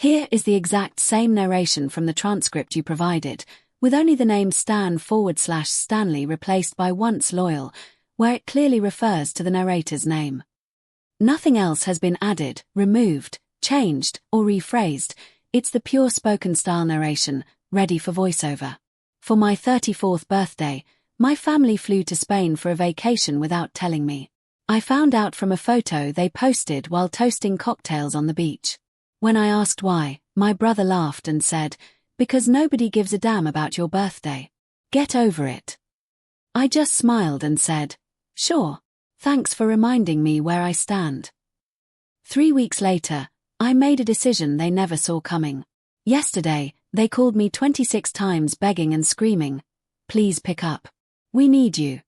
Here is the exact same narration from the transcript you provided, with only the name Stan/Stanley replaced by once loyal, where it clearly refers to the narrator's name. Nothing else has been added, removed, changed, or rephrased. It's the pure spoken style narration, ready for voiceover. For my 34th birthday, my family flew to Spain for a vacation without telling me. I found out from a photo they posted while toasting cocktails on the beach. When I asked why, my brother laughed and said, "Because nobody gives a damn about your birthday. Get over it." I just smiled and said, "Sure. Thanks for reminding me where I stand." 3 weeks later, I made a decision they never saw coming. Yesterday, they called me 26 times begging and screaming, "Please pick up. We need you."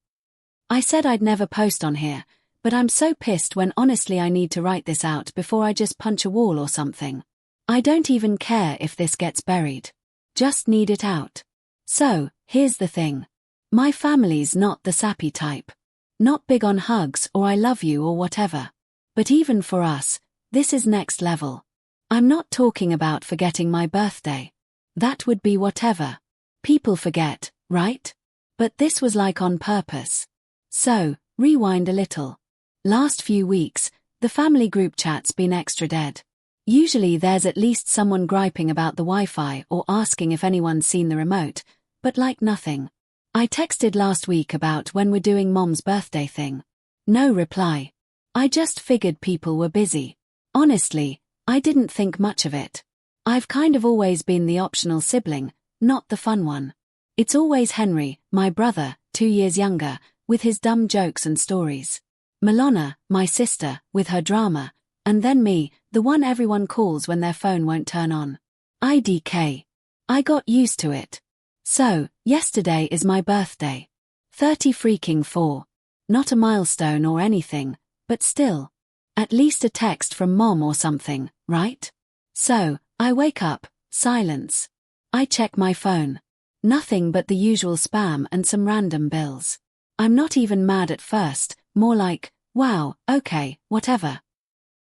I said I'd never post on here, but I'm so pissed when honestly I need to write this out before I just punch a wall or something. I don't even care if this gets buried. Just need it out. So, here's the thing. My family's not the sappy type. Not big on hugs or I love you or whatever. But even for us, this is next level. I'm not talking about forgetting my birthday. That would be whatever. People forget, right? But this was like on purpose. So, rewind a little. Last few weeks, the family group chat's been extra dead. Usually there's at least someone griping about the Wi-Fi or asking if anyone's seen the remote, but like nothing. I texted last week about when we're doing Mom's birthday thing. No reply. I just figured people were busy. Honestly, I didn't think much of it. I've kind of always been the optional sibling, not the fun one. It's always Henry, my brother, 2 years younger, with his dumb jokes and stories. Milona, my sister, with her drama, and then me, the one everyone calls when their phone won't turn on. IDK. I got used to it. So, yesterday is my birthday. 34. Not a milestone or anything, but still. At least a text from Mom or something, right? So, I wake up, silence. I check my phone. Nothing but the usual spam and some random bills. I'm not even mad at first, more like, wow, okay, whatever.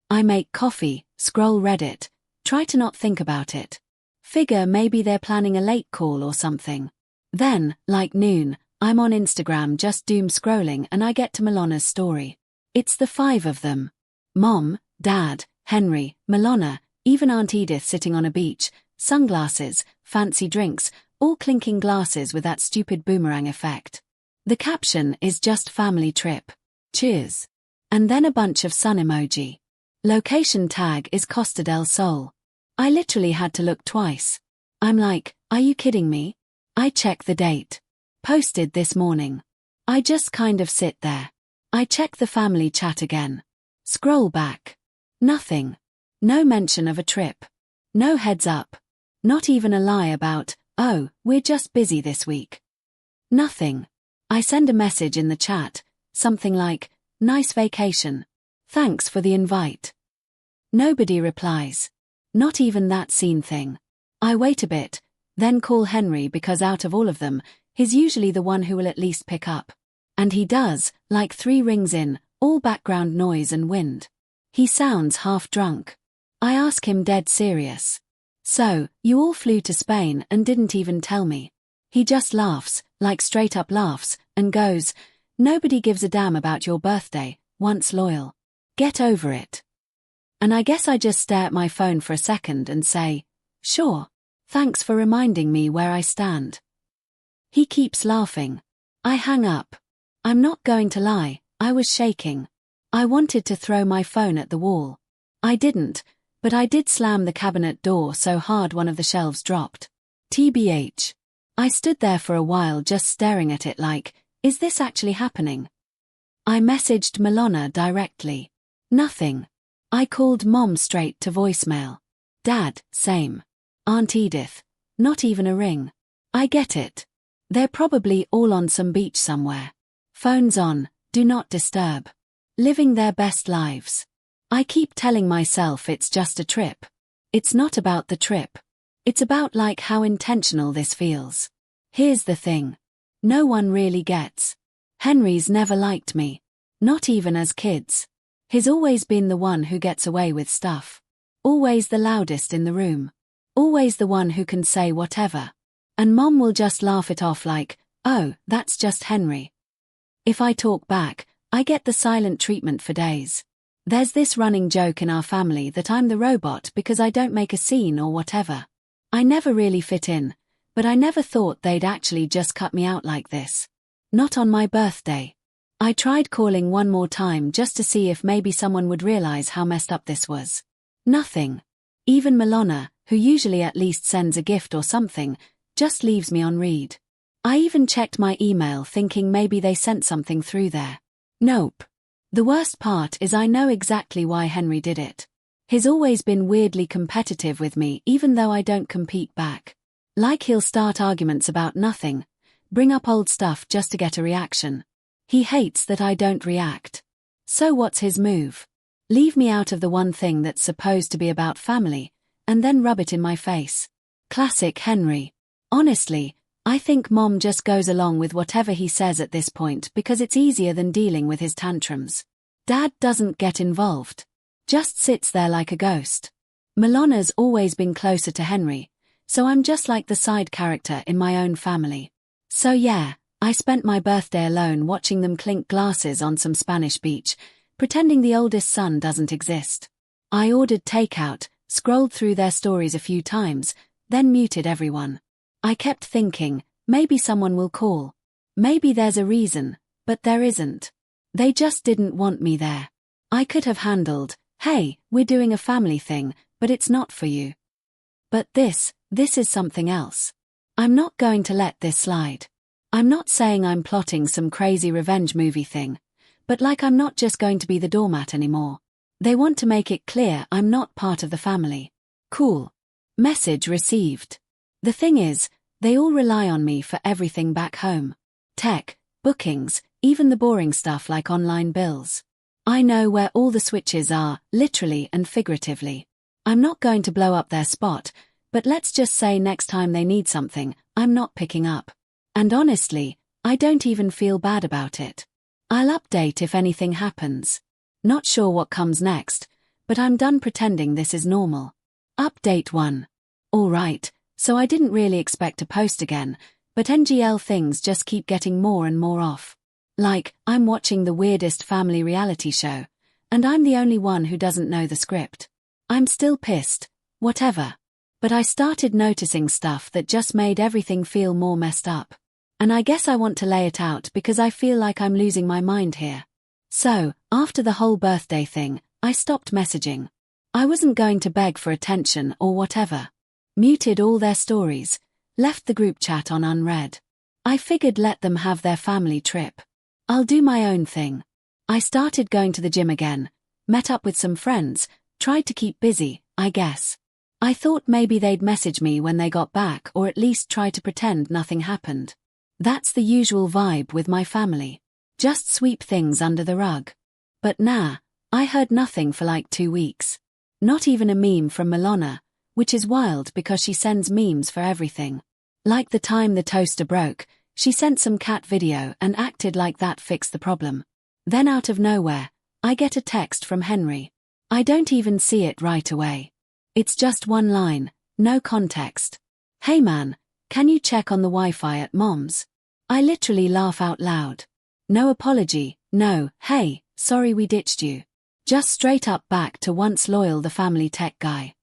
I make coffee, scroll Reddit, try to not think about it. Figure maybe they're planning a late call or something. Then, like noon, I'm on Instagram just doom scrolling and I get to Milona's story. It's the 5 of them. Mom, Dad, Henry, Milona, even Aunt Edith sitting on a beach, sunglasses, fancy drinks, all clinking glasses with that stupid boomerang effect. The caption is just family trip. Cheers. And then a bunch of sun emoji. Location tag is Costa del Sol. I literally had to look twice. I'm like, are you kidding me? I check the date. Posted this morning. I just kind of sit there. I check the family chat again. Scroll back. Nothing. No mention of a trip. No heads up. Not even a lie about, oh, we're just busy this week. Nothing. I send a message in the chat, something like, nice vacation. Thanks for the invite. Nobody replies. Not even that scene thing. I wait a bit, then call Henry because out of all of them, he's usually the one who will at least pick up. And he does, like 3 rings in, all background noise and wind. He sounds half drunk. I ask him dead serious. So, you all flew to Spain and didn't even tell me. He just laughs, like straight up laughs, and goes, nobody gives a damn about your birthday, once loyal. Get over it. And I guess I just stare at my phone for a second and say, sure, thanks for reminding me where I stand. He keeps laughing. I hang up. I'm not going to lie, I was shaking. I wanted to throw my phone at the wall. I didn't, but I did slam the cabinet door so hard one of the shelves dropped. TBH. I stood there for a while just staring at it like, is this actually happening? I messaged Milona directly. Nothing. I called Mom straight to voicemail. Dad, same. Aunt Edith. Not even a ring. I get it. They're probably all on some beach somewhere. Phones on, do not disturb. Living their best lives. I keep telling myself it's just a trip. It's not about the trip. It's about like how intentional this feels. Here's the thing. No one really gets. Henry's never liked me. Not even as kids. He's always been the one who gets away with stuff. always the loudest in the room. Always the one who can say whatever. And Mom will just laugh it off like, oh, that's just Henry. If I talk back, I get the silent treatment for days. There's this running joke in our family that I'm the robot because I don't make a scene or whatever. I never really fit in, but I never thought they'd actually just cut me out like this. Not on my birthday. I tried calling one more time just to see if maybe someone would realize how messed up this was. Nothing. Even Milona, who usually at least sends a gift or something, just leaves me on read. I even checked my email thinking maybe they sent something through there. Nope. The worst part is I know exactly why Henry did it. He's always been weirdly competitive with me even though I don't compete back. Like he'll start arguments about nothing, bring up old stuff just to get a reaction. He hates that I don't react. So what's his move? Leave me out of the one thing that's supposed to be about family, and then rub it in my face. Classic Henry. Honestly, I think Mom just goes along with whatever he says at this point because it's easier than dealing with his tantrums. Dad doesn't get involved. Just sits there like a ghost. Milona's always been closer to Henry, so I'm just like the side character in my own family. So yeah, I spent my birthday alone watching them clink glasses on some Spanish beach, pretending the oldest son doesn't exist. I ordered takeout, scrolled through their stories a few times, then muted everyone. I kept thinking, maybe someone will call. Maybe there's a reason, but there isn't. They just didn't want me there. I could have handled, hey, we're doing a family thing, but it's not for you. But this is something else. I'm not going to let this slide. I'm not saying I'm plotting some crazy revenge movie thing, but like I'm not just going to be the doormat anymore. They want to make it clear I'm not part of the family. Cool. Message received. The thing is, they all rely on me for everything back home. Tech, bookings, even the boring stuff like online bills. I know where all the switches are, literally and figuratively. I'm not going to blow up their spot, but let's just say next time they need something, I'm not picking up. And honestly, I don't even feel bad about it. I'll update if anything happens. Not sure what comes next, but I'm done pretending this is normal. Update 1. Alright, so I didn't really expect to post again, but NGL things just keep getting more and more off. Like, I'm watching the weirdest family reality show, and I'm the only one who doesn't know the script. I'm still pissed, whatever. But I started noticing stuff that just made everything feel more messed up. And I guess I want to lay it out because I feel like I'm losing my mind here. So, after the whole birthday thing, I stopped messaging. I wasn't going to beg for attention or whatever. Muted all their stories, left the group chat on unread. I figured let them have their family trip. I'll do my own thing. I started going to the gym again, met up with some friends, tried to keep busy, I guess. I thought maybe they'd message me when they got back or at least try to pretend nothing happened. That's the usual vibe with my family. Just sweep things under the rug. But nah, I heard nothing for like 2 weeks. Not even a meme from Milona, which is wild because she sends memes for everything. Like the time the toaster broke, she sent some cat video and acted like that fixed the problem. Then out of nowhere, I get a text from Henry. I don't even see it right away. It's just one line, no context. Hey man, can you check on the Wi-Fi at Mom's? I literally laugh out loud. No apology, no, hey, sorry we ditched you. Just straight up back to once loyal the family tech guy.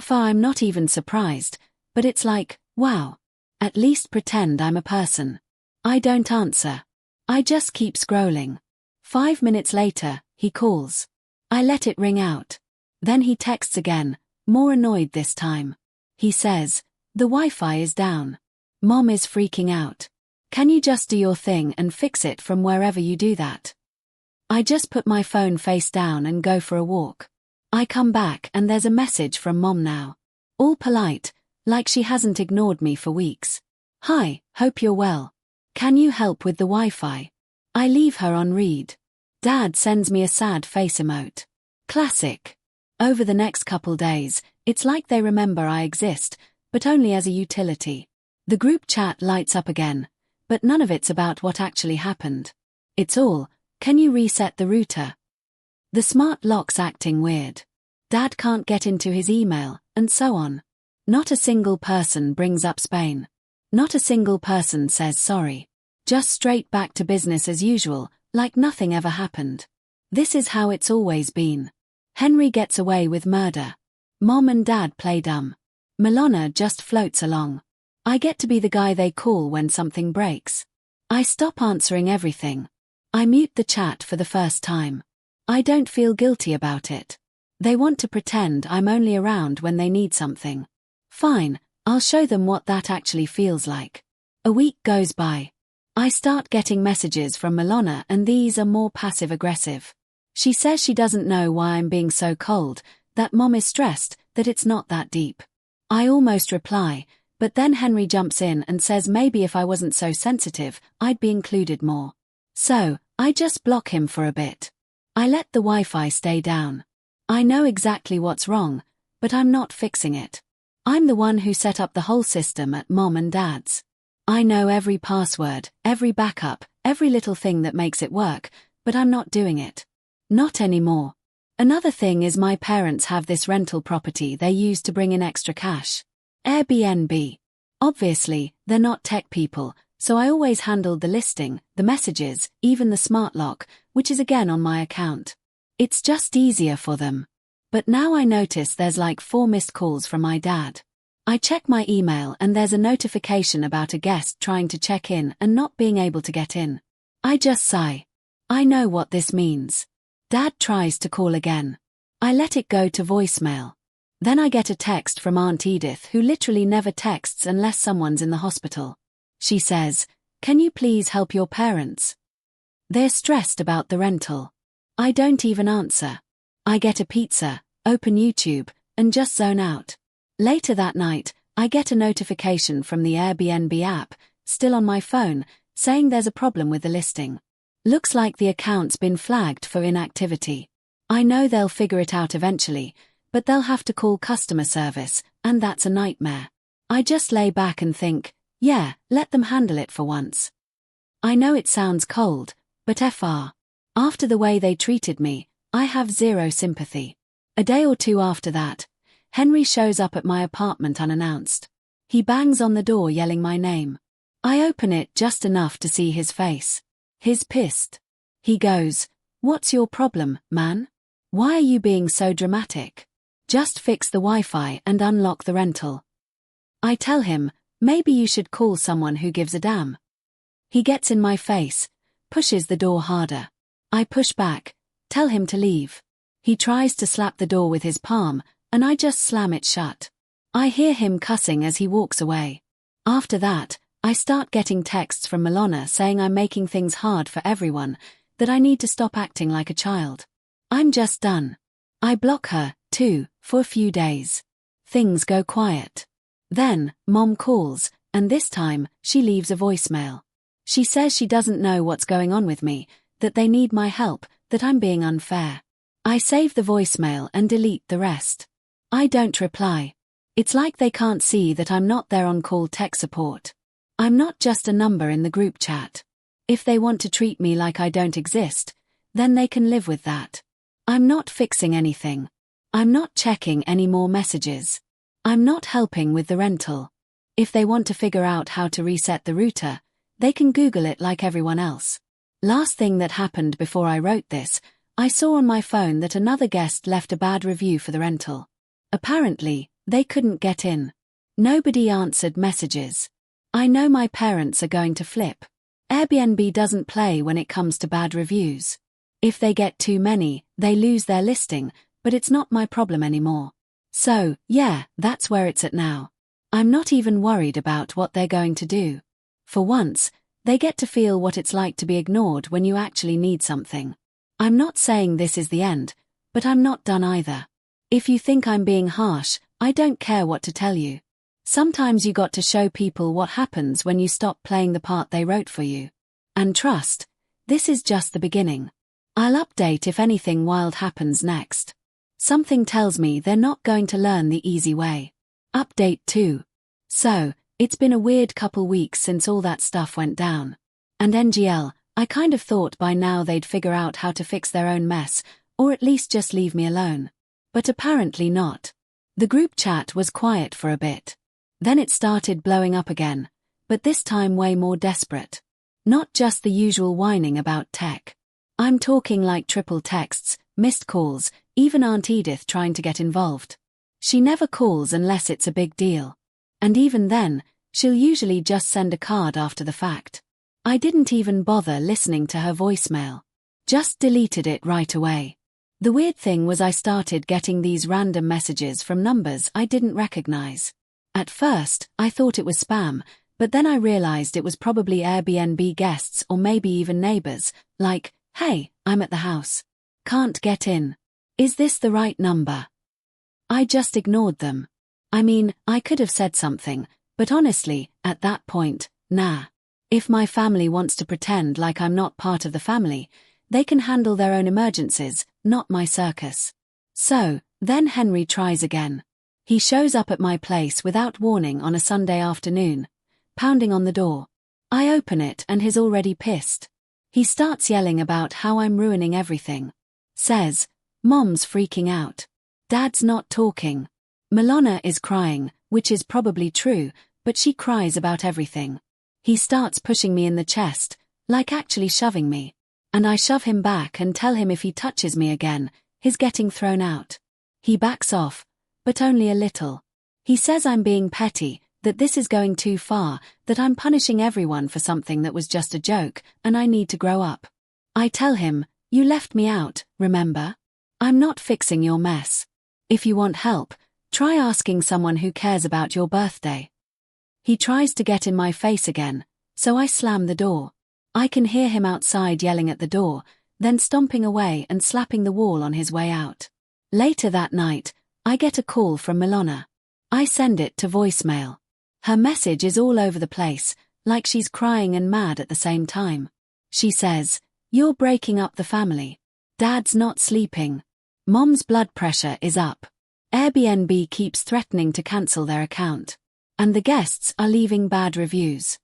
I'm not even surprised, but it's like, wow. At least pretend I'm a person. I don't answer. I just keep scrolling. 5 minutes later, he calls. I let it ring out. Then he texts again, more annoyed this time. He says, the Wi-Fi is down. Mom is freaking out. Can you just do your thing and fix it from wherever you do that? I just put my phone face down and go for a walk. I come back and there's a message from Mom now. All polite, like she hasn't ignored me for weeks. Hi, hope you're well. Can you help with the Wi-Fi? I leave her on read. Dad sends me a sad face emote. Classic. Over the next couple days, it's like they remember I exist, but only as a utility. The group chat lights up again, but none of it's about what actually happened. It's all, can you reset the router? The smart lock's acting weird. Dad can't get into his email, and so on. Not a single person brings up Spain. Not a single person says sorry. Just straight back to business as usual, like nothing ever happened. This is how it's always been. Henry gets away with murder. Mom and Dad play dumb. Milana just floats along. I get to be the guy they call when something breaks. I stop answering everything. I mute the chat for the first time. I don't feel guilty about it. They want to pretend I'm only around when they need something. Fine, I'll show them what that actually feels like. A week goes by. I start getting messages from Milana, and these are more passive-aggressive. She says she doesn't know why I'm being so cold, that Mom is stressed, that it's not that deep. I almost reply, but then Henry jumps in and says maybe if I wasn't so sensitive, I'd be included more. So, I just block him for a bit. I let the Wi-Fi stay down. I know exactly what's wrong, but I'm not fixing it. I'm the one who set up the whole system at Mom and Dad's. I know every password, every backup, every little thing that makes it work, but I'm not doing it. Not anymore. Another thing is my parents have this rental property they use to bring in extra cash. Airbnb. Obviously, they're not tech people, so I always handled the listing, the messages, even the smart lock, which is again on my account. It's just easier for them. But now I notice there's like 4 missed calls from my dad. I check my email and there's a notification about a guest trying to check in and not being able to get in. I just sigh. I know what this means. Dad tries to call again. I let it go to voicemail. Then I get a text from Aunt Edith, who literally never texts unless someone's in the hospital. She says, "Can you please help your parents? They're stressed about the rental." I don't even answer. I get a pizza, open YouTube, and just zone out. Later that night, I get a notification from the Airbnb app, still on my phone, saying there's a problem with the listing. Looks like the account's been flagged for inactivity. I know they'll figure it out eventually, but they'll have to call customer service, and that's a nightmare. I just lay back and think, yeah, let them handle it for once. I know it sounds cold, but after the way they treated me, I have zero sympathy. A day or two after that, Henry shows up at my apartment unannounced. He bangs on the door yelling my name. I open it just enough to see his face. He's pissed. He goes, "What's your problem, man? Why are you being so dramatic? Just fix the Wi-Fi and unlock the rental." I tell him, maybe you should call someone who gives a damn. He gets in my face, pushes the door harder. I push back, tell him to leave. He tries to slap the door with his palm, and I just slam it shut. I hear him cussing as he walks away. After that, I start getting texts from Milana saying I'm making things hard for everyone, that I need to stop acting like a child. I'm just done. I block her, too, for a few days. Things go quiet. Then, Mom calls, and this time, she leaves a voicemail. She says she doesn't know what's going on with me, that they need my help, that I'm being unfair. I save the voicemail and delete the rest. I don't reply. It's like they can't see that I'm not their on-call tech support. I'm not just a number in the group chat. If they want to treat me like I don't exist, then they can live with that. I'm not fixing anything. I'm not checking any more messages. I'm not helping with the rental. If they want to figure out how to reset the router, they can Google it like everyone else. Last thing that happened before I wrote this, I saw on my phone that another guest left a bad review for the rental. Apparently, they couldn't get in. Nobody answered messages. I know my parents are going to flip. Airbnb doesn't play when it comes to bad reviews. If they get too many, they lose their listing, but it's not my problem anymore. So, yeah, that's where it's at now. I'm not even worried about what they're going to do. For once, they get to feel what it's like to be ignored when you actually need something. I'm not saying this is the end, but I'm not done either. If you think I'm being harsh, I don't care what to tell you. Sometimes you got to show people what happens when you stop playing the part they wrote for you. And trust, this is just the beginning. I'll update if anything wild happens next. Something tells me they're not going to learn the easy way. Update 2. So, it's been a weird couple weeks since all that stuff went down. And NGL, I kind of thought by now they'd figure out how to fix their own mess, or at least just leave me alone. But apparently not. The group chat was quiet for a bit. Then it started blowing up again, but this time way more desperate. Not just the usual whining about tech. I'm talking like triple texts, missed calls, even Aunt Edith trying to get involved. She never calls unless it's a big deal. And even then, she'll usually just send a card after the fact. I didn't even bother listening to her voicemail. Just deleted it right away. The weird thing was I started getting these random messages from numbers I didn't recognize. At first, I thought it was spam, but then I realized it was probably Airbnb guests or maybe even neighbors, like, "Hey, I'm at the house. Can't get in. Is this the right number?" I just ignored them. I mean, I could have said something, but honestly, at that point, nah. If my family wants to pretend like I'm not part of the family, they can handle their own emergencies, not my circus. So, then Henry tries again. He shows up at my place without warning on a Sunday afternoon, pounding on the door. I open it and he's already pissed. He starts yelling about how I'm ruining everything. Says, "Mom's freaking out. Dad's not talking. Milana is crying," which is probably true, but she cries about everything. He starts pushing me in the chest, like actually shoving me. And I shove him back and tell him if he touches me again, he's getting thrown out. He backs off, but only a little. He says I'm being petty, that this is going too far, that I'm punishing everyone for something that was just a joke, and I need to grow up. I tell him, "You left me out, remember? I'm not fixing your mess. If you want help, try asking someone who cares about your birthday." He tries to get in my face again, so I slam the door. I can hear him outside yelling at the door, then stomping away and slapping the wall on his way out. Later that night, I get a call from Milana. I send it to voicemail. Her message is all over the place, like she's crying and mad at the same time. She says, "You're breaking up the family. Dad's not sleeping. Mom's blood pressure is up. Airbnb keeps threatening to cancel their account. And the guests are leaving bad reviews."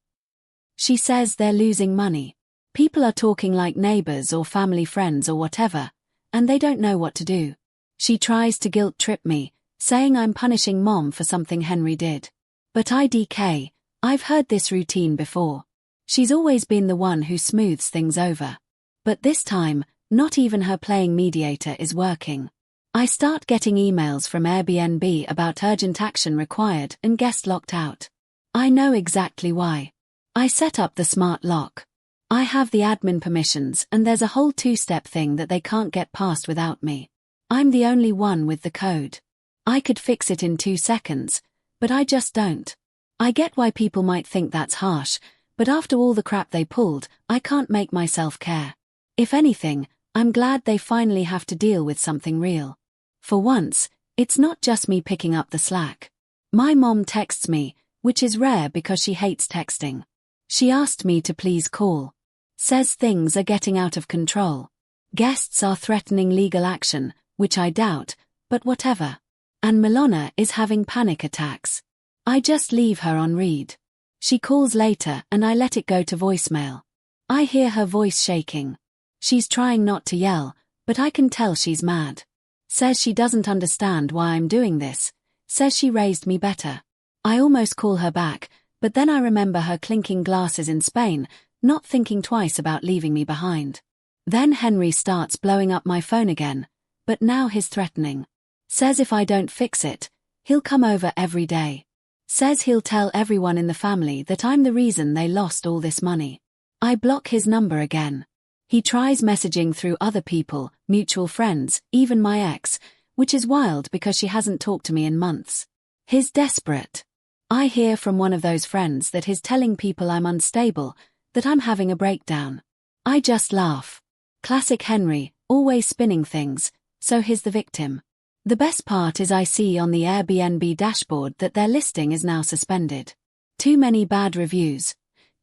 She says they're losing money. People are talking like neighbors or family friends or whatever, and they don't know what to do. She tries to guilt trip me, saying I'm punishing Mom for something Henry did. But I've heard this routine before. She's always been the one who smooths things over. But this time, not even her playing mediator is working. I start getting emails from Airbnb about urgent action required and guest locked out. I know exactly why. I set up the smart lock. I have the admin permissions and there's a whole two-step thing that they can't get past without me. I'm the only one with the code. I could fix it in 2 seconds, but I just don't. I get why people might think that's harsh, but after all the crap they pulled, I can't make myself care. If anything, I'm glad they finally have to deal with something real. For once, it's not just me picking up the slack. My mom texts me, which is rare because she hates texting. She asked me to please call. Says things are getting out of control. Guests are threatening legal action, which I doubt, but whatever. And Milana is having panic attacks. I just leave her on read. She calls later and I let it go to voicemail. I hear her voice shaking. She's trying not to yell, but I can tell she's mad. Says she doesn't understand why I'm doing this. Says she raised me better. I almost call her back, but then I remember her clinking glasses in Spain, not thinking twice about leaving me behind. Then Henry starts blowing up my phone again, but now he's threatening. Says if I don't fix it, he'll come over every day. Says he'll tell everyone in the family that I'm the reason they lost all this money. I block his number again. He tries messaging through other people, mutual friends, even my ex, which is wild because she hasn't talked to me in months. He's desperate. I hear from one of those friends that he's telling people I'm unstable, that I'm having a breakdown. I just laugh. Classic Henry, always spinning things, so he's the victim. The best part is I see on the Airbnb dashboard that their listing is now suspended. Too many bad reviews.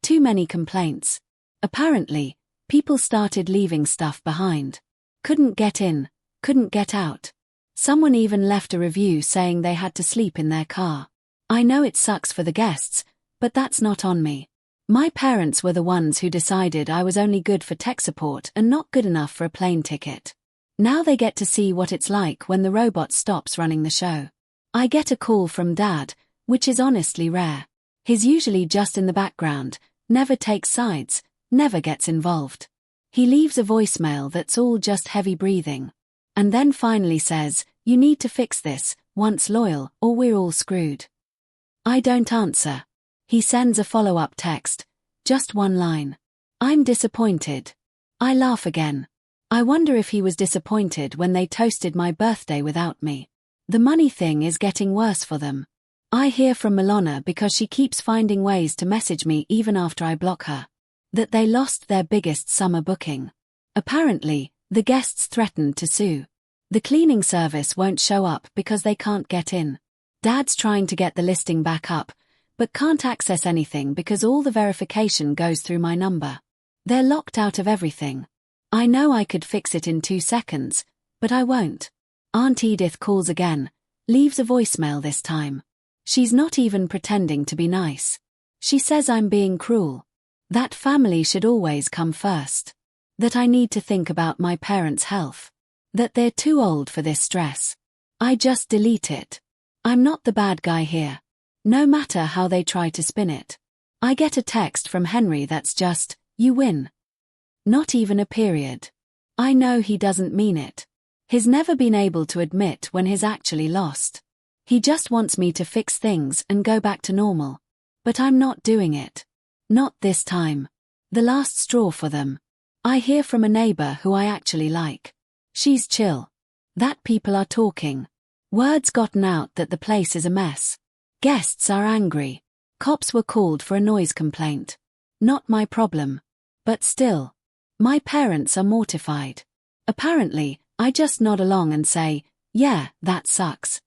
Too many complaints. Apparently, people started leaving stuff behind. Couldn't get in, couldn't get out. Someone even left a review saying they had to sleep in their car. I know it sucks for the guests, but that's not on me. My parents were the ones who decided I was only good for tech support and not good enough for a plane ticket. Now they get to see what it's like when the robot stops running the show. I get a call from Dad, which is honestly rare. He's usually just in the background, never takes sides, never gets involved. He leaves a voicemail that's all just heavy breathing. And then finally says, "You need to fix this, once loyal, or we're all screwed." I don't answer. He sends a follow-up text, just one line. "I'm disappointed." I laugh again. I wonder if he was disappointed when they toasted my birthday without me. The money thing is getting worse for them. I hear from Milona because she keeps finding ways to message me even after I block her. That they lost their biggest summer booking. Apparently, the guests threatened to sue. The cleaning service won't show up because they can't get in. Dad's trying to get the listing back up, but can't access anything because all the verification goes through my number. They're locked out of everything. I know I could fix it in 2 seconds, but I won't. Aunt Edith calls again, leaves a voicemail this time. She's not even pretending to be nice. She says I'm being cruel. That family should always come first. That I need to think about my parents' health. That they're too old for this stress. I just delete it. I'm not the bad guy here. No matter how they try to spin it. I get a text from Henry that's just, "You win." Not even a period. I know he doesn't mean it. He's never been able to admit when he's actually lost. He just wants me to fix things and go back to normal. But I'm not doing it. Not this time. The last straw for them. I hear from a neighbor who I actually like. She's chill. That people are talking. Word's gotten out that the place is a mess. Guests are angry. Cops were called for a noise complaint. Not my problem. But still. My parents are mortified. Apparently, I just nod along and say, "Yeah, that sucks."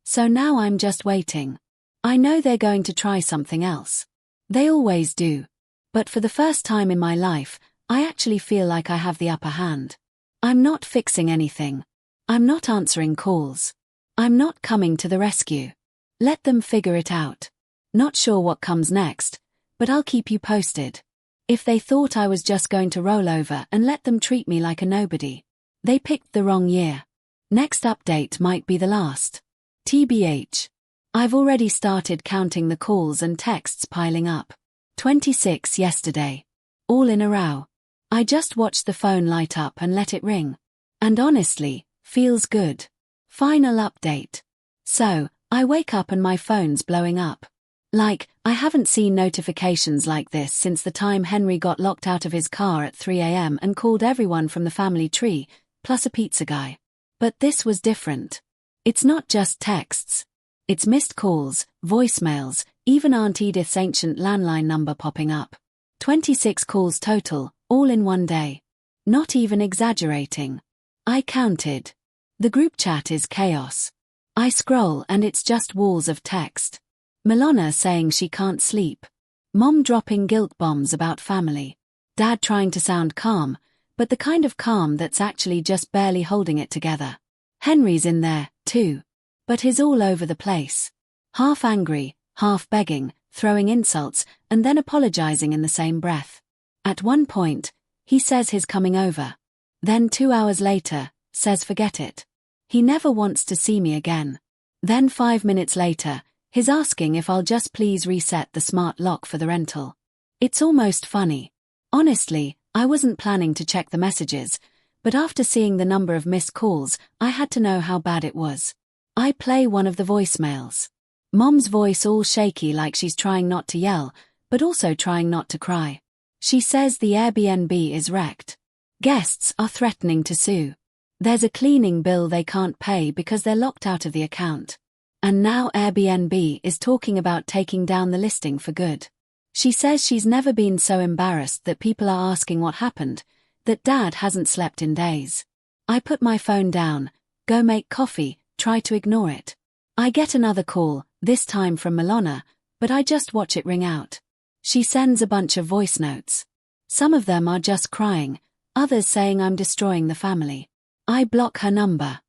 So now I'm just waiting. I know they're going to try something else. They always do. But for the first time in my life, I actually feel like I have the upper hand. I'm not fixing anything. I'm not answering calls. I'm not coming to the rescue. Let them figure it out. Not sure what comes next, but I'll keep you posted. If they thought I was just going to roll over and let them treat me like a nobody, they picked the wrong year. Next update might be the last. TBH. I've already started counting the calls and texts piling up. 26 yesterday. All in a row. I just watched the phone light up and let it ring. And honestly, feels good. Final update. So, I wake up and my phone's blowing up. Like, I haven't seen notifications like this since the time Henry got locked out of his car at 3 a.m. and called everyone from the family tree, plus a pizza guy. But this was different. It's not just texts. It's missed calls, voicemails, even Aunt Edith's ancient landline number popping up. 26 calls total, all in one day. Not even exaggerating. I counted. The group chat is chaos. I scroll and it's just walls of text. Milona saying she can't sleep. Mom dropping guilt bombs about family. Dad trying to sound calm, but the kind of calm that's actually just barely holding it together. Henry's in there, too. But he's all over the place. Half angry, half begging, throwing insults, and then apologizing in the same breath. At one point, he says he's coming over. Then 2 hours later, says forget it. He never wants to see me again. Then 5 minutes later, he's asking if I'll just please reset the smart lock for the rental. It's almost funny. Honestly, I wasn't planning to check the messages, but after seeing the number of missed calls, I had to know how bad it was. I play one of the voicemails. Mom's voice all shaky like she's trying not to yell, but also trying not to cry. She says the Airbnb is wrecked. Guests are threatening to sue. There's a cleaning bill they can't pay because they're locked out of the account. And now Airbnb is talking about taking down the listing for good. She says she's never been so embarrassed that people are asking what happened, that Dad hasn't slept in days. I put my phone down, go make coffee, try to ignore it. I get another call, this time from Milona, but I just watch it ring out. She sends a bunch of voice notes. Some of them are just crying, others saying I'm destroying the family. I block her number.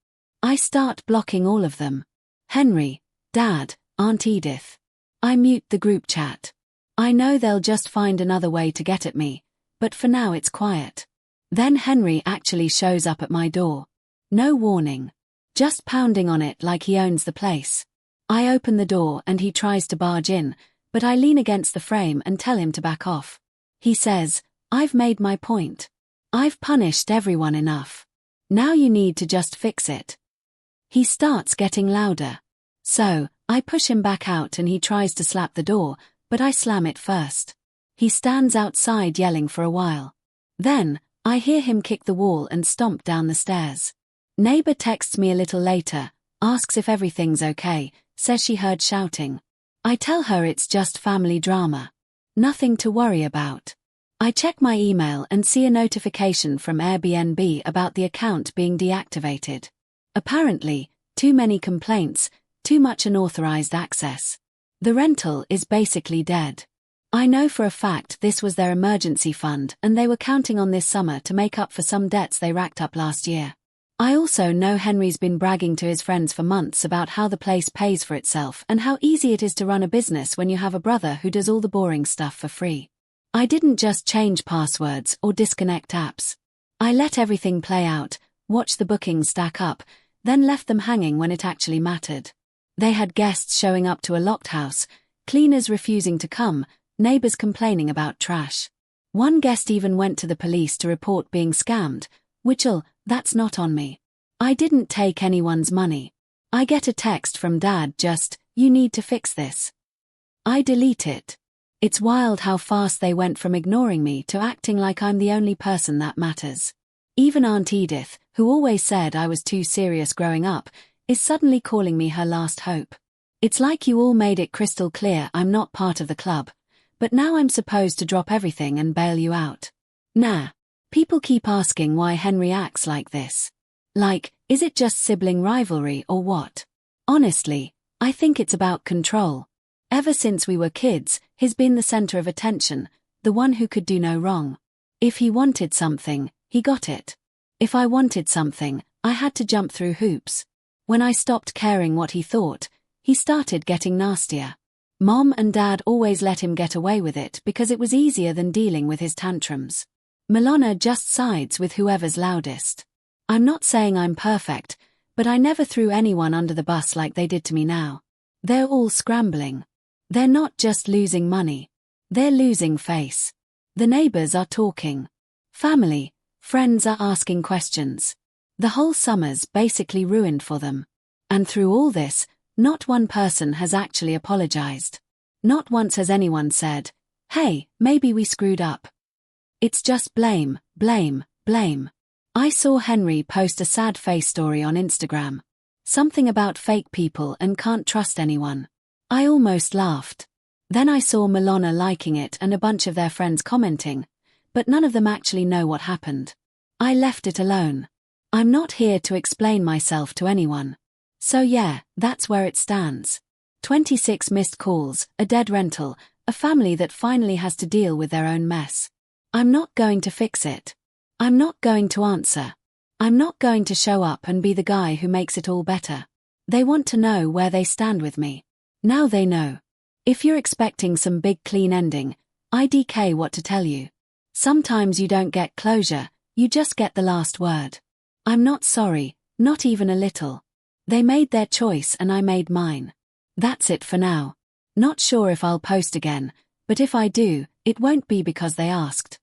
I start blocking all of them. Henry, Dad, Aunt Edith. I mute the group chat. I know they'll just find another way to get at me, but for now it's quiet. Then Henry actually shows up at my door. No warning. Just pounding on it like he owns the place. I open the door and he tries to barge in, but I lean against the frame and tell him to back off. He says, "I've made my point. I've punished everyone enough. Now you need to just fix it." He starts getting louder. So, I push him back out and he tries to slap the door, but I slam it first. He stands outside yelling for a while. Then, I hear him kick the wall and stomp down the stairs. Neighbor texts me a little later, asks if everything's okay, says she heard shouting. I tell her it's just family drama. Nothing to worry about. I check my email and see a notification from Airbnb about the account being deactivated. Apparently, too many complaints, too much unauthorized access. The rental is basically dead. I know for a fact this was their emergency fund and they were counting on this summer to make up for some debts they racked up last year. I also know Henry's been bragging to his friends for months about how the place pays for itself and how easy it is to run a business when you have a brother who does all the boring stuff for free. I didn't just change passwords or disconnect apps. I let everything play out, watched the bookings stack up, then left them hanging when it actually mattered. They had guests showing up to a locked house, cleaners refusing to come, neighbors complaining about trash. One guest even went to the police to report being scammed, that's not on me. I didn't take anyone's money. I get a text from Dad just, "You need to fix this." I delete it. It's wild how fast they went from ignoring me to acting like I'm the only person that matters. Even Aunt Edith, who always said I was too serious growing up, is suddenly calling me her last hope. It's like you all made it crystal clear I'm not part of the club, but now I'm supposed to drop everything and bail you out. Nah. People keep asking why Henry acts like this. Like, is it just sibling rivalry or what? Honestly, I think it's about control. Ever since we were kids, he's been the center of attention, the one who could do no wrong. If he wanted something, he got it. If I wanted something, I had to jump through hoops. When I stopped caring what he thought, he started getting nastier. Mom and Dad always let him get away with it because it was easier than dealing with his tantrums. Milana just sides with whoever's loudest. I'm not saying I'm perfect, but I never threw anyone under the bus like they did to me now. They're all scrambling. They're not just losing money. They're losing face. The neighbors are talking. Family, friends are asking questions. The whole summer's basically ruined for them. And through all this, not one person has actually apologized. Not once has anyone said, "Hey, maybe we screwed up." It's just blame, blame, blame. I saw Henry post a sad face story on Instagram. Something about fake people and can't trust anyone. I almost laughed. Then I saw Milana liking it and a bunch of their friends commenting, but none of them actually know what happened. I left it alone. I'm not here to explain myself to anyone. So yeah, that's where it stands. 26 missed calls, a dead rental, a family that finally has to deal with their own mess. I'm not going to fix it. I'm not going to answer. I'm not going to show up and be the guy who makes it all better. They want to know where they stand with me. Now they know. If you're expecting some big clean ending, IDK what to tell you. Sometimes you don't get closure, you just get the last word. I'm not sorry, not even a little. They made their choice and I made mine. That's it for now. Not sure if I'll post again, but if I do, it won't be because they asked.